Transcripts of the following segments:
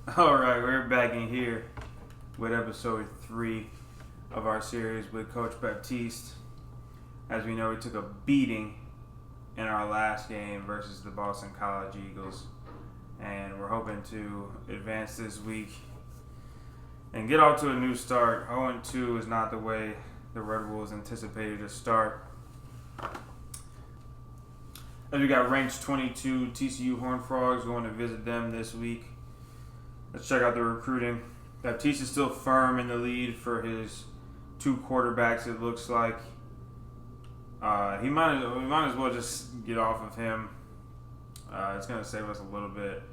Alright, we're back in here with episode 3 of our series with Coach Baptiste. As we know, we took a beating in our last game versus the Boston College Eagles. And we're hoping to advance this week and get off to a new start. 0-2 is not the way the Red Wolves anticipated to start. As we got ranked 22 TCU Horned Frogs, going to visit them this week. Let's check out the recruiting. Baptiste is still firm in the lead for his two quarterbacks, it looks like. We might as well just get off of him. It's going to save us a little bit.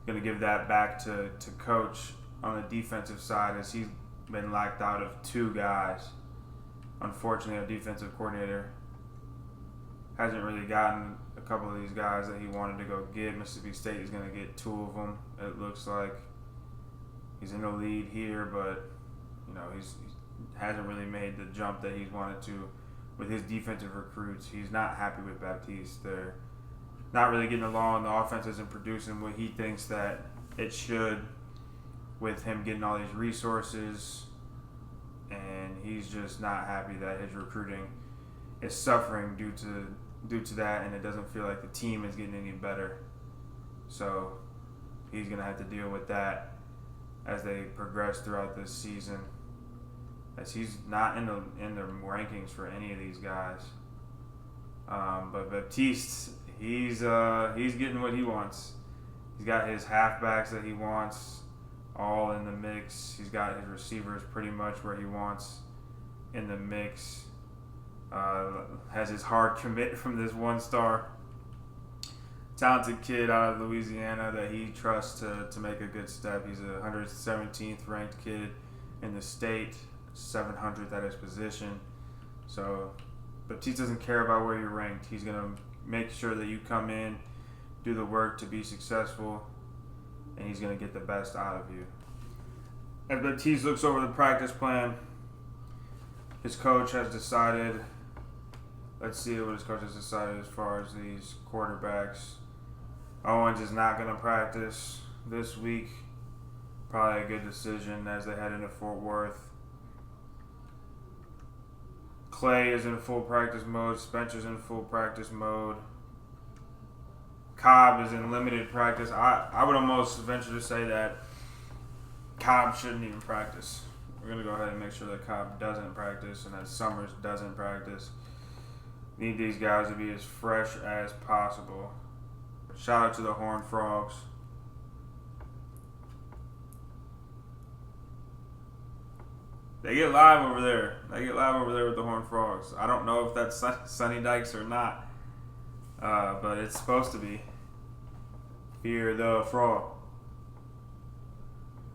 Going to give that back to Coach on the defensive side, as he's been lacked out of two guys. Unfortunately, our defensive coordinator hasn't really gotten a couple of these guys that he wanted to go get. Mississippi State is going to get two of them, it looks like. He's in the lead here, but he hasn't really made the jump that he's wanted to with his defensive recruits. He's not happy with Baptiste. They're not really getting along. The offense isn't producing what he thinks that it should with him getting all these resources, and he's just not happy that his recruiting is suffering due to that, and it doesn't feel like the team is getting any better. So he's going to have to deal with that as they progress throughout this season, as he's not in the rankings for any of these guys. But Baptiste, he's getting what he wants. He's got his halfbacks that he wants all in the mix. He's got his receivers pretty much where he wants in the mix. Has his hard commit from this one-star talented kid out of Louisiana that he trusts to make a good step. He's a 117th ranked kid in the state, 700th at his position. So Baptiste doesn't care about where you're ranked. He's going to make sure that you come in, do the work to be successful, and he's going to get the best out of you. As Baptiste looks over the practice plan, his coach has decided, let's see what his coach has decided as far as these quarterbacks. Owens is not going to practice this week. Probably a good decision as they head into Fort Worth. Clay is in full practice mode. Spencer's in full practice mode. Cobb is in limited practice. I would almost venture to say that Cobb shouldn't even practice. We're going to go ahead and make sure that Cobb doesn't practice and that Summers doesn't practice. Need these guys to be as fresh as possible. Shout out to the Horned Frogs. They get live over there. With the Horned Frogs. I don't know if that's Sunny Dykes or not, but it's supposed to be. Fear the Frog.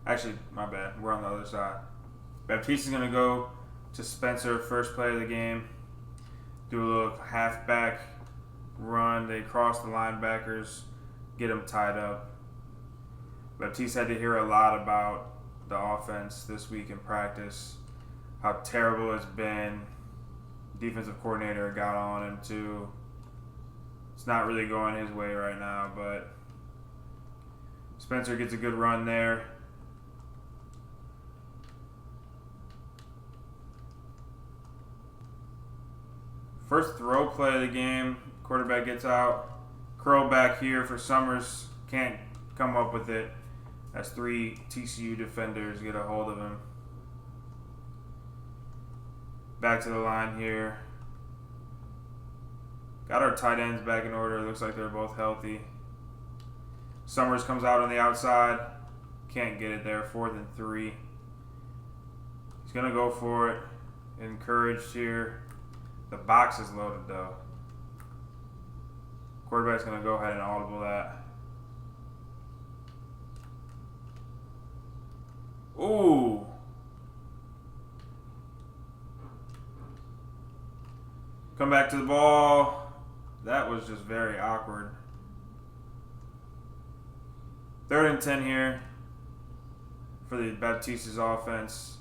Actually, my bad. We're on the other side. Baptiste is going to go to Spencer, first play of the game. Do a little halfback run. They cross the linebackers, get them tied up. Baptiste had to hear a lot about the offense this week in practice, how terrible it's been. Defensive coordinator got on him too. It's not really going his way right now, but Spencer gets a good run there. First throw play of the game, quarterback gets out. Curl back here for Summers, can't come up with it as three TCU defenders get a hold of him. Back to the line here. Got our tight ends back in order. Looks like they're both healthy. Summers comes out on the outside. Can't get it there. 4th and 3. He's going to go for it. Encouraged here. The box is loaded though. Quarterback's going to go ahead and audible that. Ooh. Come back to the ball. That was just very awkward. 3rd and 10 here for the Baptiste's offense.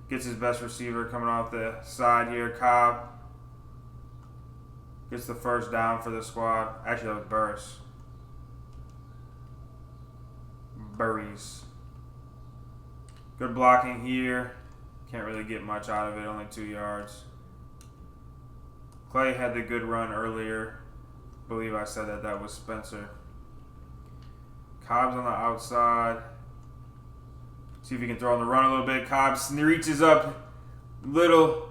Gets his best receiver coming off the side here, Cobb. Gets the first down for the squad. Actually, that was Burris. Good blocking here. Can't really get much out of it, only 2 yards. Clay had the good run earlier. I believe I said that was Spencer. Cobb's on the outside. See if he can throw on the run a little bit. Cobb reaches up little,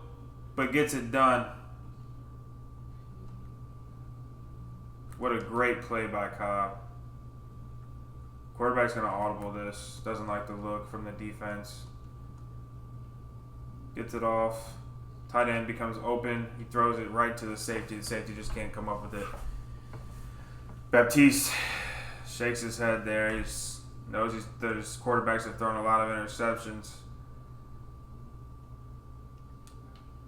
but gets it done. What a great play by Cobb. Quarterback's going to audible this. Doesn't like the look from the defense. Gets it off. Tight end becomes open. He throws it right to the safety. The safety just can't come up with it. Baptiste shakes his head there. He knows his quarterbacks have thrown a lot of interceptions.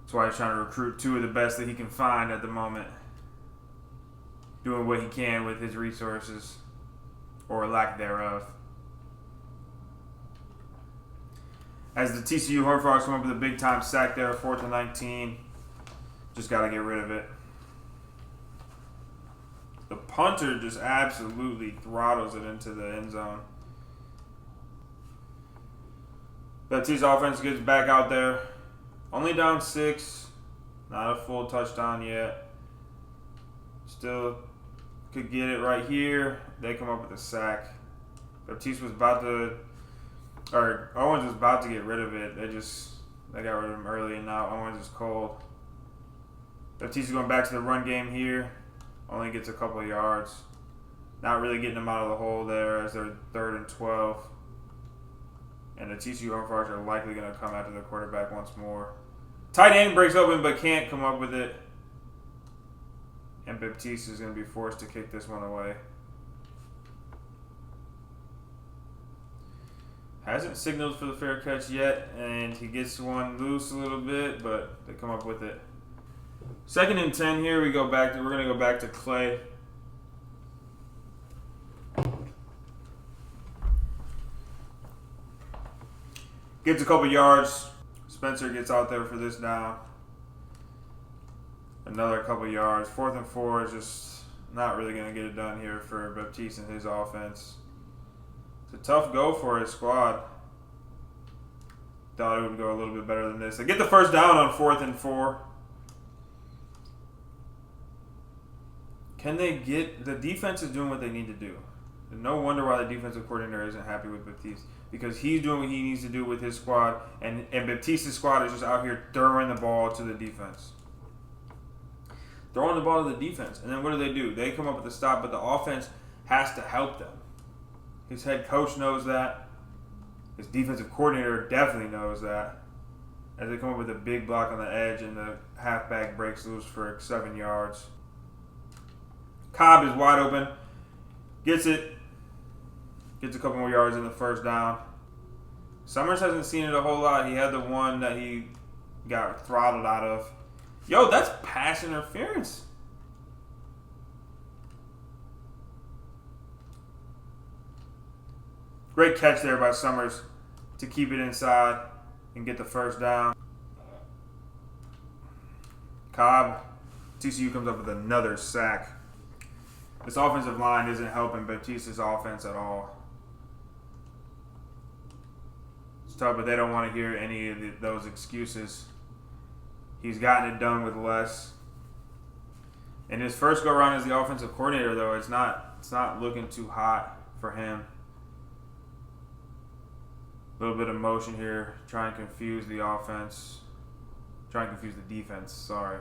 That's why he's trying to recruit 2 of the best that he can find at the moment. Doing what he can with his resources, or lack thereof. As the TCU Horned Frogs come up with a big-time sack there, 4th and 19. Just got to get rid of it. The punter just absolutely throttles it into the end zone. Baptiste's offense gets back out there. Only down 6. Not a full touchdown yet. Still could get it right here. They come up with a sack. Baptiste was about to... Owens was about to get rid of it. They got rid of him early, and now Owens is cold. Baptiste is going back to the run game here. Only gets a couple of yards. Not really getting them out of the hole there as they're 3rd and 12. And the TCU Horned Frogs are likely going to come after the quarterback once more. Tight end breaks open but can't come up with it. And Baptiste is going to be forced to kick this one away. Hasn't signaled for the fair catch yet, and he gets one loose a little bit, but they come up with it. 2nd and 10 here. We're going to go back to Clay. Gets a couple yards. Spencer gets out there for this down. Another couple yards. 4th and 4 is just not really going to get it done here for Baptiste and his offense. It's a tough go for his squad. Thought it would go a little bit better than this. They get the first down on 4th and 4. Can they get... The defense is doing what they need to do. No wonder why the defensive coordinator isn't happy with Baptiste. Because he's doing what he needs to do with his squad. And Baptiste's squad is just out here throwing the ball to the defense. Throwing the ball to the defense. And then what do? They come up with a stop, but the offense has to help them. His head coach knows that. His defensive coordinator definitely knows that. As they come up with a big block on the edge and the halfback breaks loose for 7 yards. Cobb is wide open. Gets it. Gets a couple more yards in the first down. Summers hasn't seen it a whole lot. He had the one that he got throttled out of. Yo, that's pass interference. Great catch there by Summers to keep it inside and get the first down. Cobb, TCU comes up with another sack. This offensive line isn't helping Baptiste's offense at all. It's tough, but they don't want to hear any of those excuses. He's gotten it done with less. In his first go-around as the offensive coordinator, though, it's not looking too hot for him. A little bit of motion here, try and confuse the offense. Try and confuse the defense, sorry.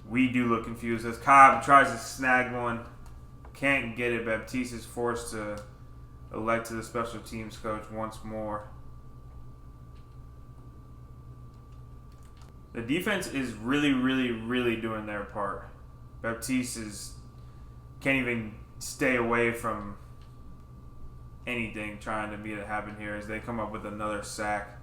We do look confused as Cobb tries to snag one. Can't get it. Baptiste is forced to elect to the special teams coach once more. The defense is really, really, really doing their part. Baptiste can't even stay away from anything trying to make it happen here as they come up with another sack.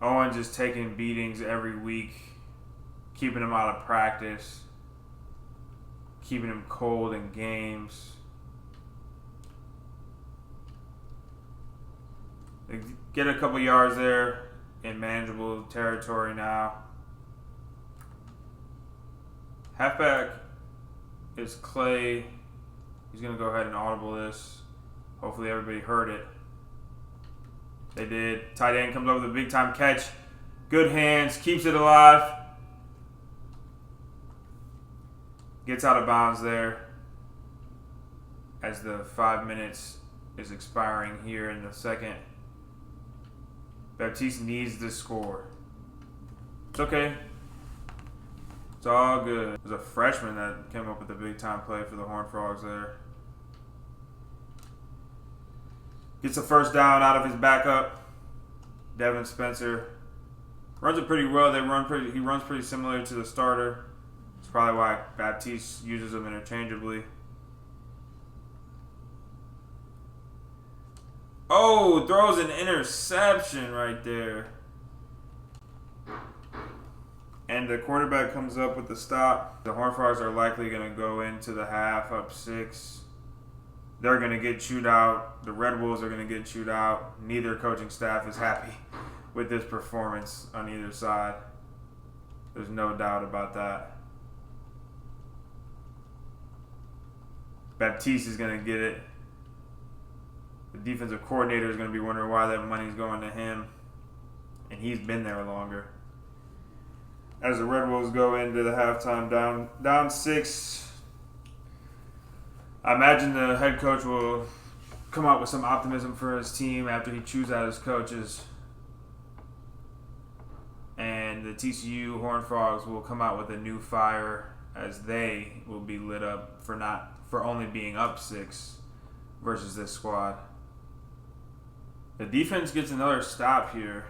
Owens is taking beatings every week, keeping him out of practice, keeping him cold in games. They get a couple yards there in manageable territory now. Halfback is Clay. He's going to go ahead and audible this. Hopefully everybody heard it. They did. Tight end comes up with a big-time catch. Good hands. Keeps it alive. Gets out of bounds there as the 5 minutes is expiring here in the second. Baptiste needs this score. It's okay. It's all good. There's a freshman that came up with a big-time play for the Horned Frogs there. Gets a first down out of his backup. Devin Spencer runs it pretty well. He runs pretty similar to the starter. It's probably why Baptiste uses them interchangeably. Oh, throws an interception right there. And the quarterback comes up with the stop. The Horned Frogs are likely going to go into the half up 6. They're going to get chewed out. The Red Wolves are going to get chewed out. Neither coaching staff is happy with this performance on either side. There's no doubt about that. Baptiste is going to get it. The defensive coordinator is going to be wondering why that money's going to him. And he's been there longer. As the Red Wolves go into the halftime down 6, I imagine the head coach will come out with some optimism for his team after he chews out his coaches. And the TCU Horned Frogs will come out with a new fire as they will be lit up for only being up 6 versus this squad. The defense gets another stop here.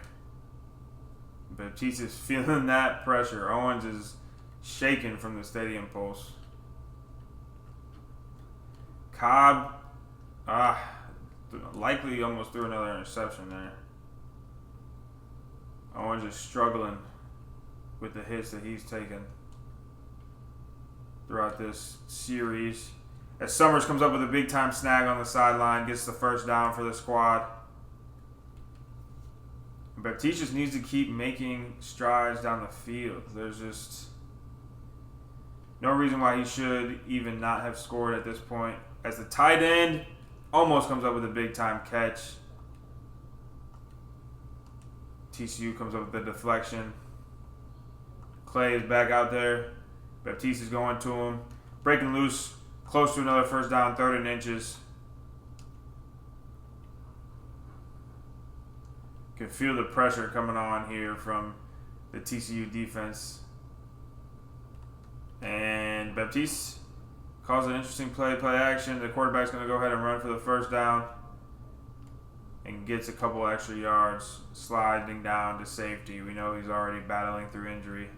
Baptiste is feeling that pressure. Owens is shaking from the stadium pulse. Cobb, likely almost threw another interception there. Owens is struggling with the hits that he's taken throughout this series. As Summers comes up with a big-time snag on the sideline, gets the first down for the squad. Baptiste just needs to keep making strides down the field. There's just no reason why he should even not have scored at this point. As the tight end almost comes up with a big-time catch. TCU comes up with the deflection. Clay is back out there. Baptiste is going to him. Breaking loose. Close to another first down, 3rd and inches. Can feel the pressure coming on here from the TCU defense. And Baptiste calls an interesting play action. The quarterback's going to go ahead and run for the first down and gets a couple extra yards, sliding down to safety. We know he's already battling through injury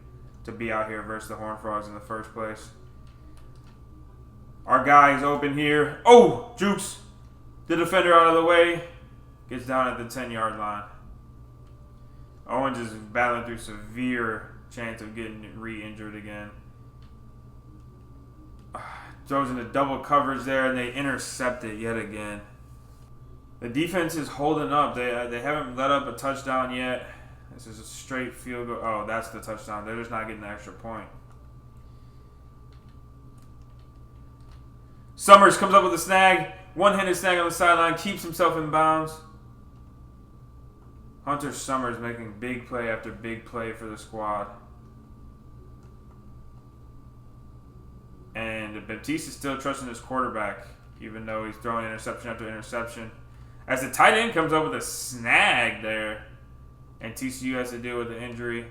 to be out here versus the Horned Frogs in the first place. Our guy is open here. Oh, jukes the defender out of the way. Gets down at the 10-yard line. Owens is battling through severe chance of getting re-injured again. Throws into double coverage there, and they intercept it yet again. The defense is holding up. They haven't let up a touchdown yet. This is a straight field goal. Oh, that's the touchdown. They're just not getting the extra point. Summers comes up with a snag. One-handed snag on the sideline. Keeps himself in bounds. Hunter Summers making big play after big play for the squad. And Baptiste is still trusting his quarterback, even though he's throwing interception after interception. As the tight end comes up with a snag there, and TCU has to deal with the injury.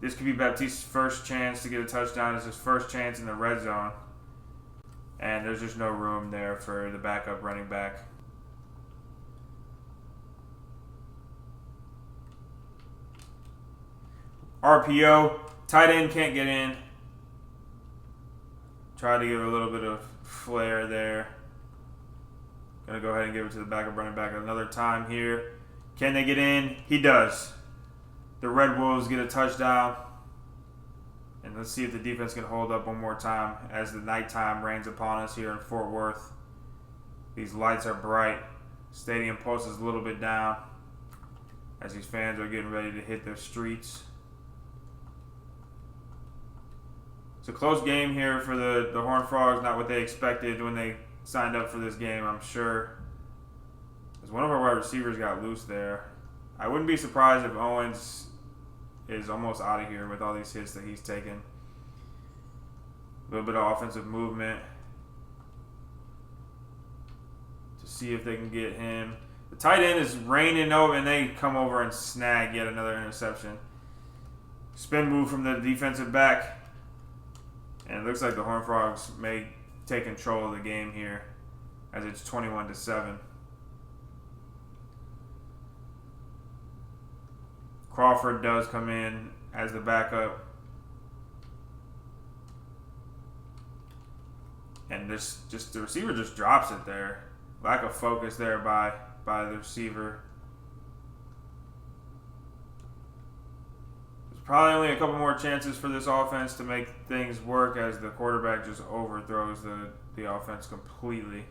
This could be Baptiste's first chance to get a touchdown. It's his first chance in the red zone. And there's just no room there for the backup running back. RPO. Tight end can't get in. Try to give a little bit of flair there. Going to go ahead and give it to the backup running back another time here. Can they get in? He does. The Red Wolves get a touchdown. And let's see if the defense can hold up one more time as the nighttime rains upon us here in Fort Worth. These lights are bright. Stadium pulse is a little bit down as these fans are getting ready to hit their streets. It's a close game here for the Horned Frogs. Not what they expected when they signed up for this game, I'm sure. As one of our wide receivers got loose there. I wouldn't be surprised if Owens is almost out of here with all these hits that he's taken. A little bit of offensive movement to see if they can get him. The tight end is raining over, and they come over and snag yet another interception. Spin move from the defensive back. And it looks like the Horned Frogs may take control of the game here as it's 21-7. Crawford does come in as the backup. And the receiver just drops it there. Lack of focus there by the receiver. There's probably only a couple more chances for this offense to make things work as the quarterback just overthrows the offense completely.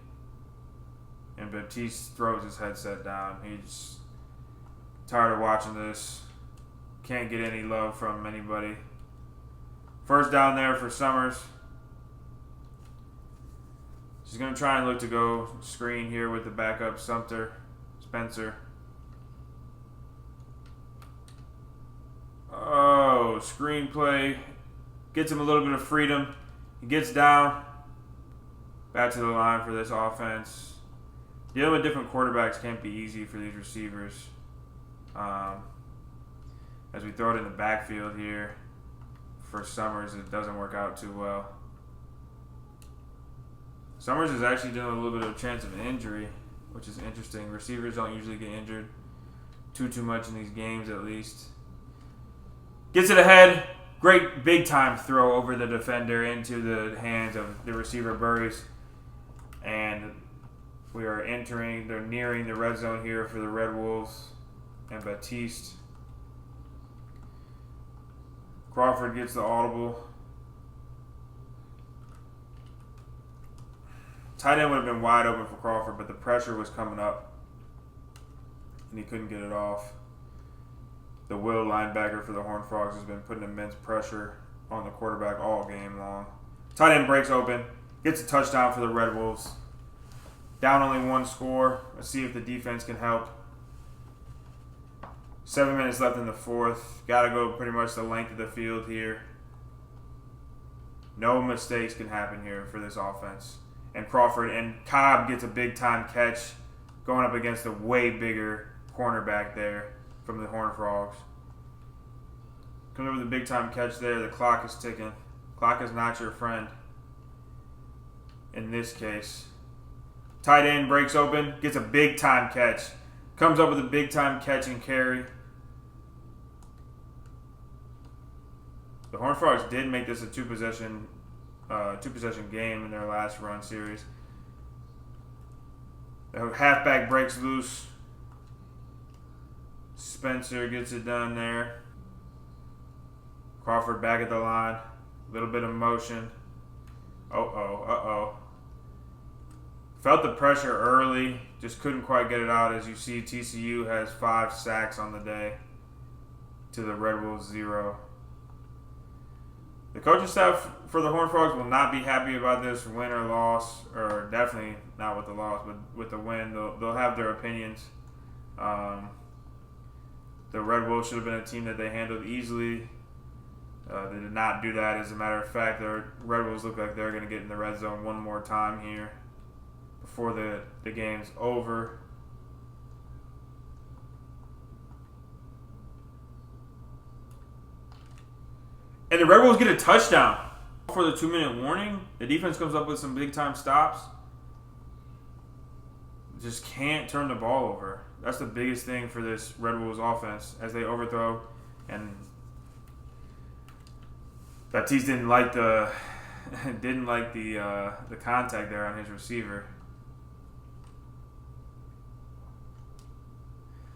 And Baptiste throws his headset down. He's tired of watching this. Can't get any love from anybody. First down there for Summers. She's going to try and look to go screen here with the backup Spencer. Oh, screenplay. Gets him a little bit of freedom. He gets down. Back to the line for this offense. Dealing with different quarterbacks can't be easy for these receivers. As we throw it in the backfield here for Summers, it doesn't work out too well. Summers is actually dealing with a little bit of a chance of injury, which is interesting. Receivers don't usually get injured too much in these games, at least. Gets it ahead. Great big-time throw over the defender into the hands of the receiver, Burries. And we are they're nearing the red zone here for the Red Wolves and Baptiste. Crawford gets the audible. Tight end would have been wide open for Crawford, but the pressure was coming up, and he couldn't get it off. The Will linebacker for the Horned Frogs has been putting immense pressure on the quarterback all game long. Tight end breaks open, gets a touchdown for the Red Wolves. Down only one score. Let's see if the defense can help. 7 minutes left in the fourth. Got to go pretty much the length of the field here. No mistakes can happen here for this offense. And Crawford and Cobb gets a big-time catch going up against a way bigger cornerback there from the Horned Frogs. Coming up with a big-time catch there. The clock is ticking. Clock is not your friend in this case. Tight end breaks open, gets a big-time catch. Comes up with a big-time catch and carry. The Horned Frogs did make this a two-possession game in their last run series. The halfback breaks loose. Spencer gets it done there. Crawford back at the line. A little bit of motion. Uh-oh. Felt the pressure early. Just couldn't quite get it out. As you see, TCU has 5 sacks on the day to the Red Wolves 0. The coaching staff for the Horned Frogs will not be happy about this win or loss, or definitely not with the loss, but with the win. They'll have their opinions. The Red Wolves should have been a team that they handled easily. They did not do that. As a matter of fact, the Red Wolves look like they're going to get in the red zone one more time here before the game's over. And the Red Wolves get a touchdown. For the 2-minute warning, the defense comes up with some big-time stops. Just can't turn the ball over. That's the biggest thing for this Red Wolves offense as they overthrow. And Baptiste didn't like the contact there on his receiver.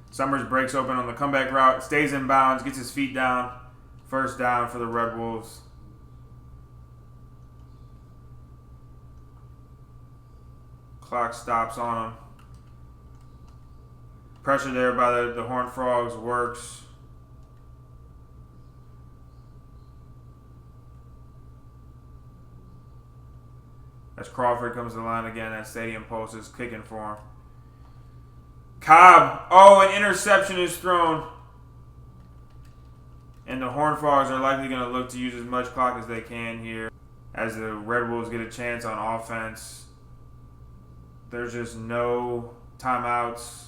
Summers breaks open on the comeback route, stays in bounds, gets his feet down. First down for the Red Wolves. Clock stops on him. Pressure there by the Horned Frogs works. As Crawford comes to the line again, that stadium post is kicking for him. Cobb. Oh, an interception is thrown. And the Horned Frogs are likely going to look to use as much clock as they can here. As the Red Wolves get a chance on offense. There's just no timeouts.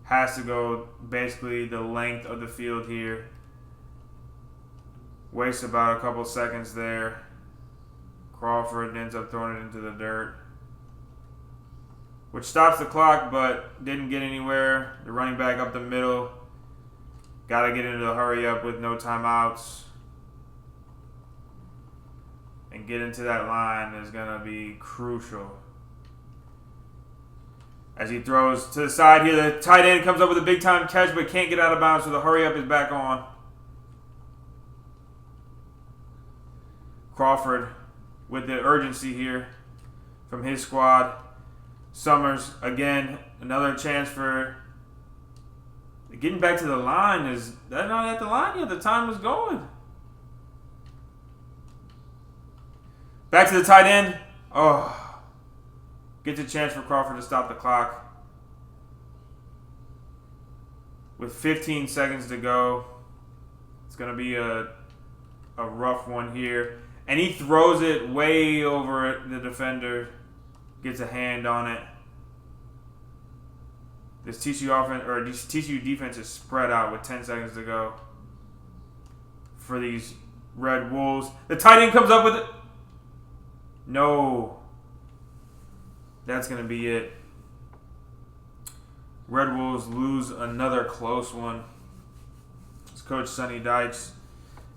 Has to go basically the length of the field here. Wastes about a couple seconds there. Crawford ends up throwing it into the dirt, which stops the clock but didn't get anywhere. The running back up the middle. Got to get into the hurry up with no timeouts. And get into that line is going to be crucial. As he throws to the side here, the tight end comes up with a big-time catch but can't get out of bounds, so the hurry up is back on. Crawford with the urgency here from his squad. Summers, again, another chance for getting back to the line. Is that not at the line yet? The time was going. Back to the tight end. Oh. Gets a chance for Crawford to stop the clock. With 15 seconds to go. It's going to be a rough one here. And he throws it way over the defender. Gets a hand on it. This TCU defense is spread out with 10 seconds to go for these Red Wolves. The tight end comes up with it. No. That's going to be it. Red Wolves lose another close one. As Coach Sonny Dykes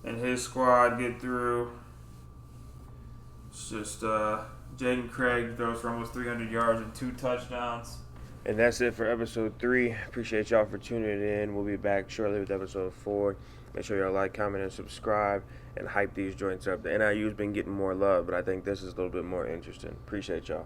and his squad get through. It's just Jaden Craig throws for almost 300 yards and 2 touchdowns. And that's it for episode 3. Appreciate y'all for tuning in. We'll be back shortly with episode 4. Make sure y'all like, comment, and subscribe and hype these joints up. The NIU's been getting more love, but I think this is a little bit more interesting. Appreciate y'all.